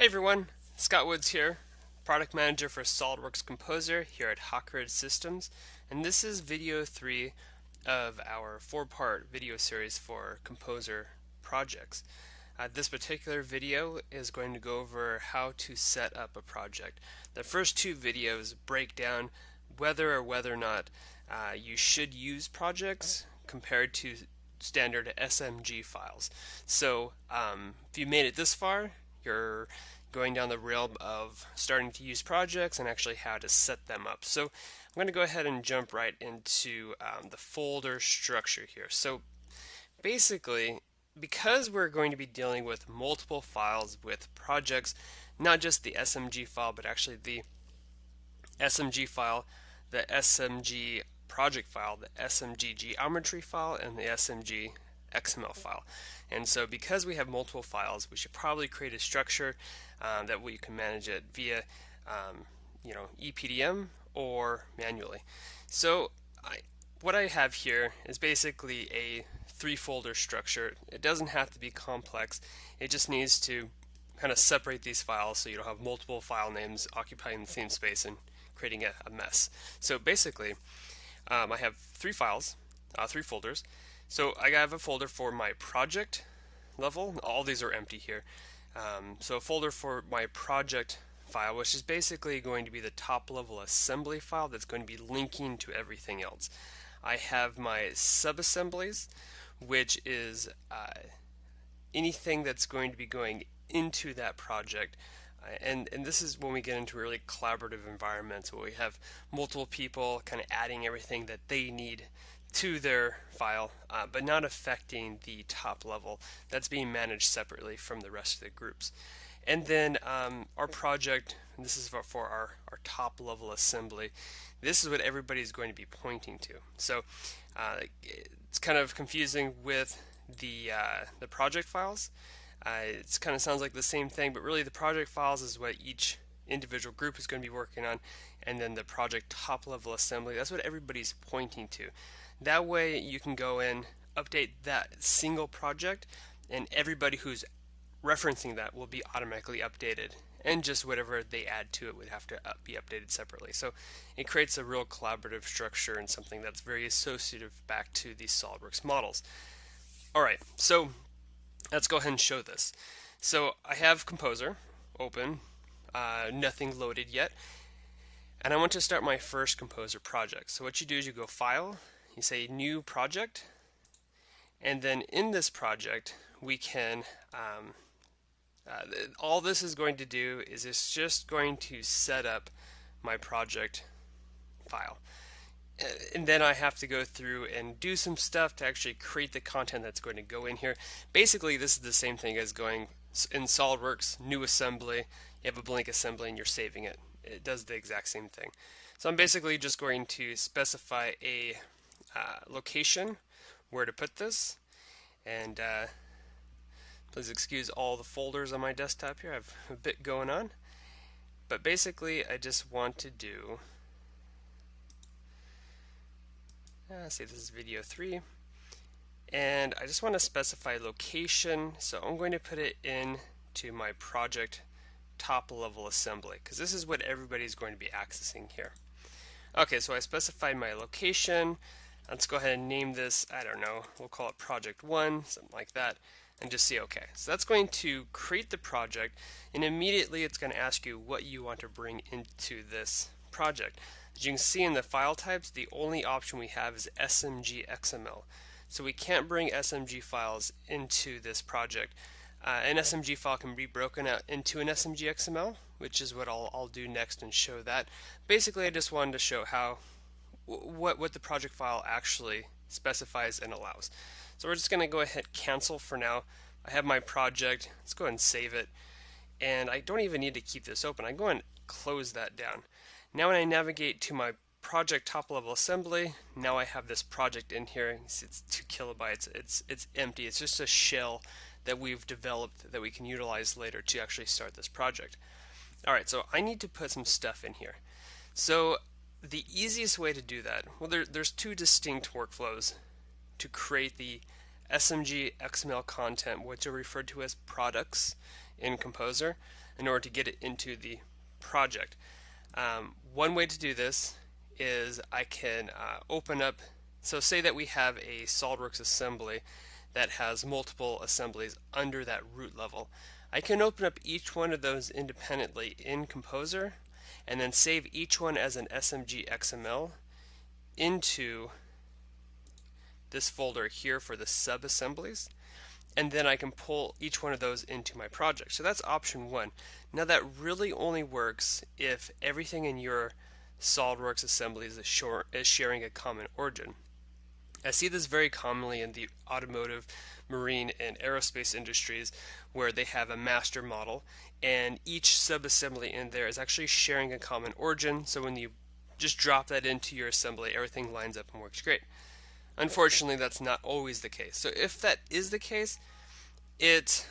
everyone, Scott Woods here, Product Manager for SOLIDWORKS Composer here at Hawkridge Systems, and this is video 3 of our 4-part video series for Composer projects. This particular video is going to go over how to set up a project. The first 2 videos break down whether or not you should use projects compared to standard SMG files. So if you made it this far, you're going down the realm of starting to use projects and actually how to set them up. So I'm going to go ahead and jump right into the folder structure here. So basically, because we're going to be dealing with multiple files with projects, not just the SMG file, but actually the SMG file, the SMG project file, the SMG geometry file, and the SMG XML file. And so because we have multiple files, we should probably create a structure that we can manage it via EPDM or manually. So what I have here is basically a 3-folder structure. It doesn't have to be complex. It just needs to kind of separate these files so you don't have multiple file names occupying the same space and creating a mess. So basically, I have 3 files, 3 folders. So I have a folder for my project level. All these are empty here. So a folder for my project file, which is basically going to be the top level assembly file that's going to be linking to everything else. I have my subassemblies, which is anything that's going to be going into that project. And this is when we get into really collaborative environments where we have multiple people kind of adding everything that they need to their file, but not affecting the top level. That's being managed separately from the rest of the groups. And then our project, and this is for our top level assembly, this is what everybody's going to be pointing to. So it's kind of confusing with the project files. It kind of sounds like the same thing, but really the project files is what each individual group is going to be working on, and then the project top level assembly, that's what everybody's pointing to. That way you can go in, update that single project, and everybody who's referencing that will be automatically updated, and just whatever they add to it would have to be updated separately. So it creates a real collaborative structure and something that's very associative back to these SOLIDWORKS models. Alright, so let's go ahead and show this. So I have Composer open, nothing loaded yet, and I want to start my first Composer project. So what you do is you go File, you say New Project, and then in this project we can all this is going to do is it's just going to set up my project file. And then I have to go through and do some stuff to actually create the content that's going to go in here. Basically, this is the same thing as going in SOLIDWORKS, new assembly, you have a blank assembly and you're saving it. It does the exact same thing. So I'm basically just going to specify a location where to put this, and please excuse all the folders on my desktop here. I have a bit going on, but basically I just want to do say this is video 3, and I just want to specify location, so I'm going to put it into my project top level assembly because this is what everybody's going to be accessing here. Okay, so I specified my location. Let's go ahead and name this, I don't know, we'll call it project 1, something like that, and just see OK. So that's going to create the project, and immediately it's going to ask you what you want to bring into this project. As you can see in the file types, the only option we have is SMG XML. So we can't bring SMG files into this project. An SMG file can be broken out into an SMG XML, which is what I'll do next and show that. Basically, I just wanted to show how what the project file actually specifies and allows. So we're just going to go ahead and cancel for now. I have my project. Let's go ahead and save it. And I don't even need to keep this open. I go ahead and close that down. Now when I navigate to my project top level assembly, now I have this project in here. It's 2 kilobytes. It's empty. It's just a shell that we've developed that we can utilize later to actually start this project. Alright, so I need to put some stuff in here. So the easiest way to do that, well, there's 2 distinct workflows to create the SMG XML content, which are referred to as products in Composer. in order to get it into the project. One way to do this is I can open up, so say that we have a SOLIDWORKS assembly that has multiple assemblies under that root level. I can open up each one of those independently in Composer and then save each one as an SMG XML into this folder here for the sub-assemblies, and then I can pull each one of those into my project. So that's option one. Now that really only works if everything in your SOLIDWORKS assemblies is sharing a common origin. I see this very commonly in the automotive, marine, and aerospace industries where they have a master model and each sub-assembly in there is actually sharing a common origin, so when you just drop that into your assembly, everything lines up and works great. Unfortunately, that's not always the case. So if that is the case, it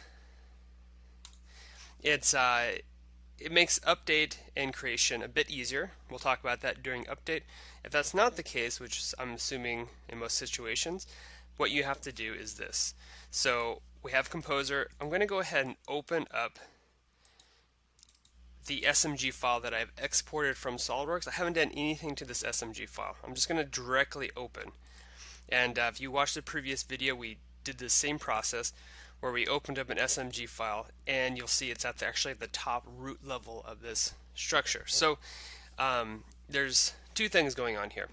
makes update and creation a bit easier. We'll talk about that during update. If that's not the case, which I'm assuming in most situations, what you have to do is this. So we have Composer. I'm going to go ahead and open up the SMG file that I've exported from SOLIDWORKS. I haven't done anything to this SMG file. I'm just going to directly open. And if you watched the previous video, we did the same process where we opened up an SMG file, and you'll see it's actually at the top root level of this structure. So there's two things going on here.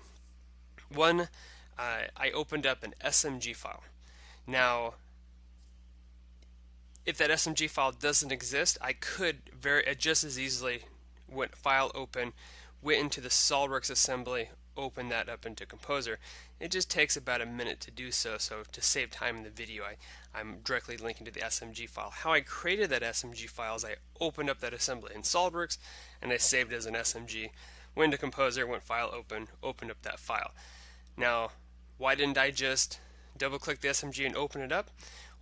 One, I opened up an SMG file. Now, if that SMG file doesn't exist, I could just as easily went file open, went into the SOLIDWORKS assembly, open that up into Composer. It just takes about a minute to do so, so to save time in the video, I'm directly linking to the SMG file. How I created that SMG file is I opened up that assembly in SOLIDWORKS and I saved it as an SMG, went to Composer, went file open, opened up that file. Now, why didn't I just double click the SMG and open it up?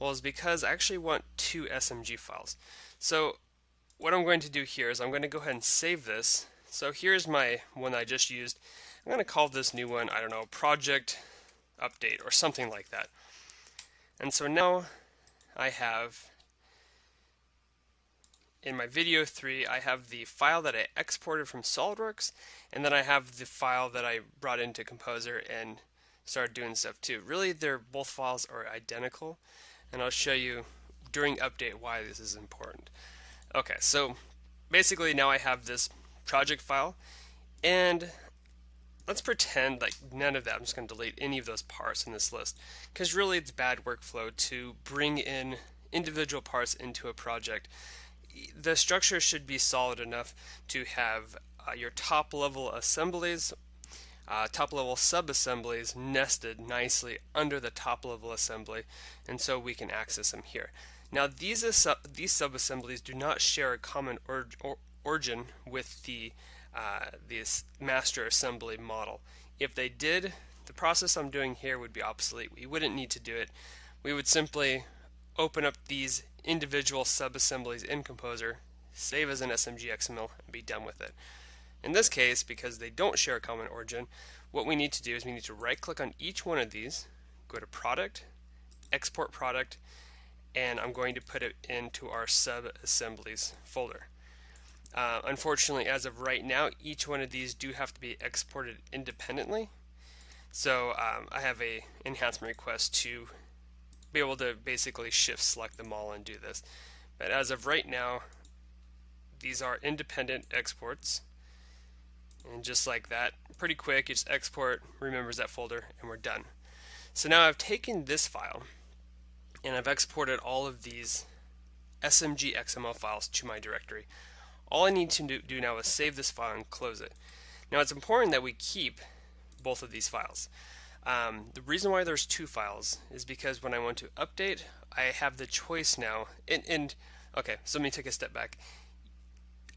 Well, it's because I actually want two SMG files. So what I'm going to do here is I'm going to go ahead and save this. So here's my one I just used. I'm going to call this new one, I don't know, Project Update or something like that. And so now I have, in my video 3, I have the file that I exported from SOLIDWORKS, and then I have the file that I brought into Composer and started doing stuff too. Really, both files are identical, and I'll show you during update why this is important. Okay, so basically now I have this project file, and let's pretend like none of that. I'm just going to delete any of those parts in this list, because really it's bad workflow to bring in individual parts into a project. The structure should be solid enough to have your top level assemblies, top level sub-assemblies nested nicely under the top level assembly, and so we can access them here. Now these sub-assemblies do not share a common origin with the master assembly model. If they did, the process I'm doing here would be obsolete. We wouldn't need to do it. We would simply open up these individual sub-assemblies in Composer, save as an SMG XML, and be done with it. In this case, because they don't share a common origin, what we need to do is we need to right-click on each one of these, go to Product, Export Product, and I'm going to put it into our sub-assemblies folder. Unfortunately, as of right now, each one of these do have to be exported independently. So I have a enhancement request to be able to basically shift select them all and do this. But as of right now, these are independent exports. And just like that, pretty quick, you just export, remembers that folder, and we're done. So now I've taken this file and I've exported all of these SMG XML files to my directory. All I need to do now is save this file and close it. Now it's important that we keep both of these files. The reason why there's two files is because when I want to update, I have the choice now. Okay, so let me take a step back.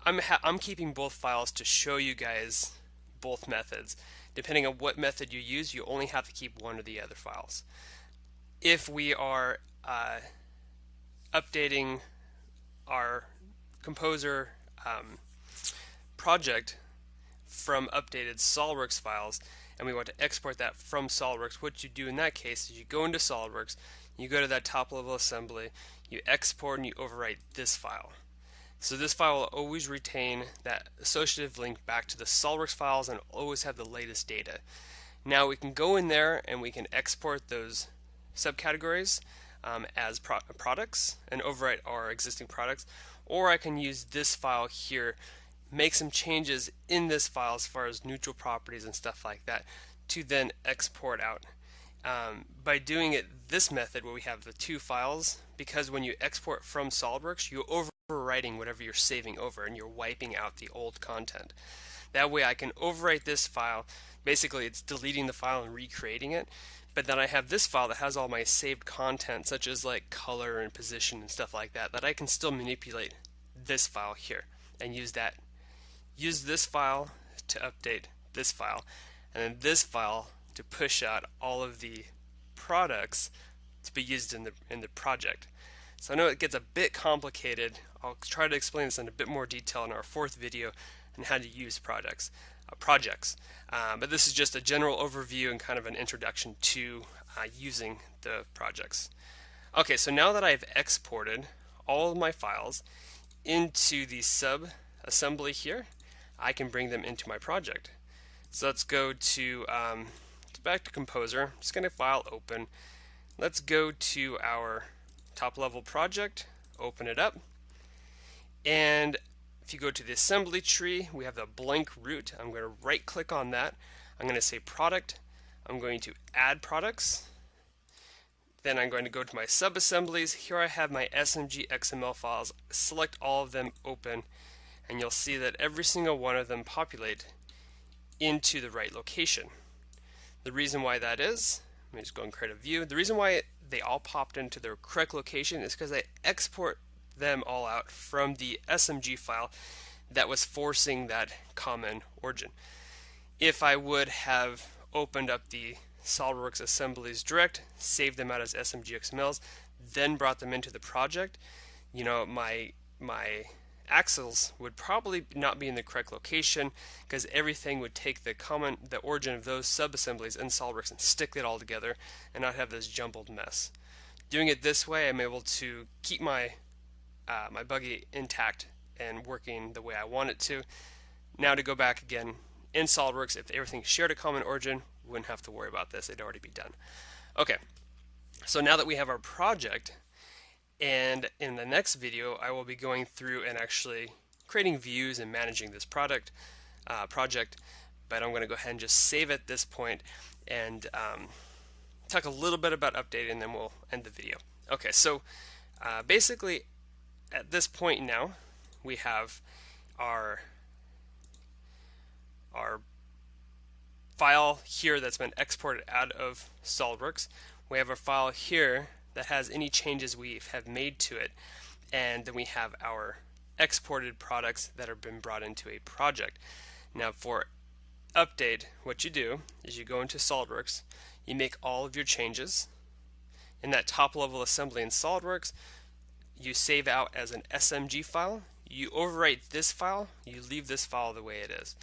I'm keeping both files to show you guys both methods. Depending on what method you use, you only have to keep one of the other files. If we are updating our Composer project from updated SOLIDWORKS files, and we want to export that from SOLIDWORKS, what you do in that case is you go into SOLIDWORKS, you go to that top level assembly, you export and you overwrite this file. So this file will always retain that associative link back to the SOLIDWORKS files and always have the latest data. Now we can go in there and we can export those subcategories as products and overwrite our existing products, or I can use this file here, make some changes in this file as far as neutral properties and stuff like that to then export out. By doing it this method where we have the two files, because when you export from SOLIDWORKS, you're overwriting whatever you're saving over and you're wiping out the old content. That way I can overwrite this file. Basically it's deleting the file and recreating it, but then I have this file that has all my saved content such as like color and position and stuff like that, that I can still manipulate this file here and use this file to update this file, and then this file to push out all of the products to be used in the project. So I know it gets a bit complicated. I'll try to explain this in a bit more detail in our fourth video on how to use projects. But this is just a general overview and kind of an introduction to using the projects. Okay, so now that I've exported all of my files into the sub assembly here, I can bring them into my project. So let's go to back to Composer. I'm just going to file open. Let's go to our top level project, open it up, and if you go to the assembly tree, we have the blank root. I'm going to right click on that. I'm going to say product. I'm going to add products. Then I'm going to go to my sub-assemblies. Here I have my SMG XML files. Select all of them, open, and you'll see that every single one of them populate into the right location. The reason why that is, let me just go and create a view. The reason why they all popped into their correct location is because I export them all out from the SMG file that was forcing that common origin. If I would have opened up the SOLIDWORKS assemblies direct, saved them out as SMG XMLs, then brought them into the project, you know, my axles would probably not be in the correct location because everything would take the origin of those sub-assemblies in SOLIDWORKS and stick it all together and not have this jumbled mess. Doing it this way, I'm able to keep my buggy intact and working the way I want it to. Now to go back again in SOLIDWORKS, if everything shared a common origin, we wouldn't have to worry about this. It'd already be done. Okay, so now that we have our project, and in the next video I will be going through and actually creating views and managing this project, but I'm going to go ahead and just save at this point and talk a little bit about updating, and then we'll end the video. Okay, so basically at this point now we have our file here that's been exported out of SOLIDWORKS. We have a file here that has any changes we have made to it, and then we have our exported products that have been brought into a project. Now for update, what you do is you go into SOLIDWORKS, you make all of your changes in that top level assembly in SOLIDWORKS, you save out as an SMG file, you overwrite this file, you leave this file the way it is.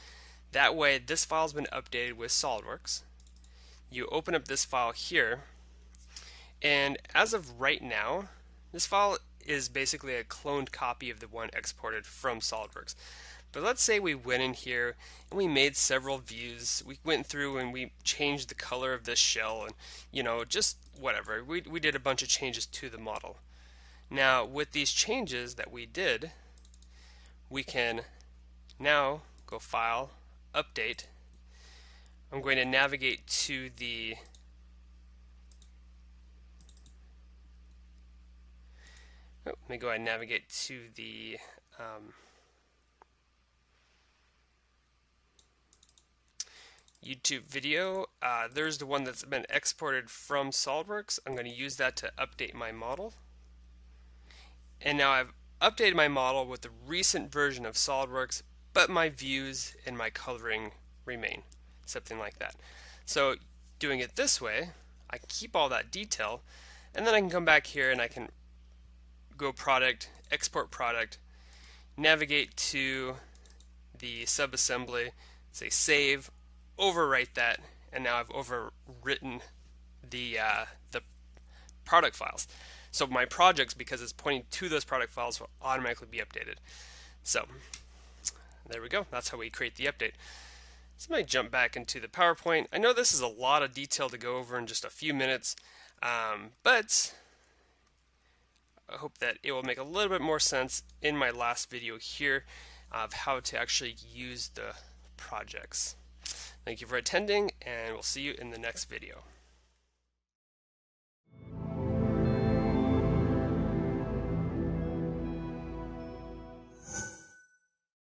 That way this file has been updated with SOLIDWORKS. You open up this file here, and as of right now this file is basically a cloned copy of the one exported from SOLIDWORKS. But let's say we went in here and we made several views. We went through and we changed the color of this shell and, you know, just whatever. We did a bunch of changes to the model. Now with these changes that we did, we can now go File, Update. I'm going to navigate to the let me go ahead and navigate to the YouTube video. There's the one that's been exported from SOLIDWORKS. I'm going to use that to update my model. And now I've updated my model with the recent version of SOLIDWORKS, but my views and my coloring remain, something like that. So doing it this way, I keep all that detail, and then I can come back here and I can go Product, Export Product, navigate to the subassembly, say Save, overwrite that, and now I've overwritten the product files. So my projects, because it's pointing to those product files, will automatically be updated. So there we go. That's how we create the update. So let me jump back into the PowerPoint. I know this is a lot of detail to go over in just a few minutes, but I hope that it will make a little bit more sense in my last video here of how to actually use the projects. Thank you for attending, and we'll see you in the next video.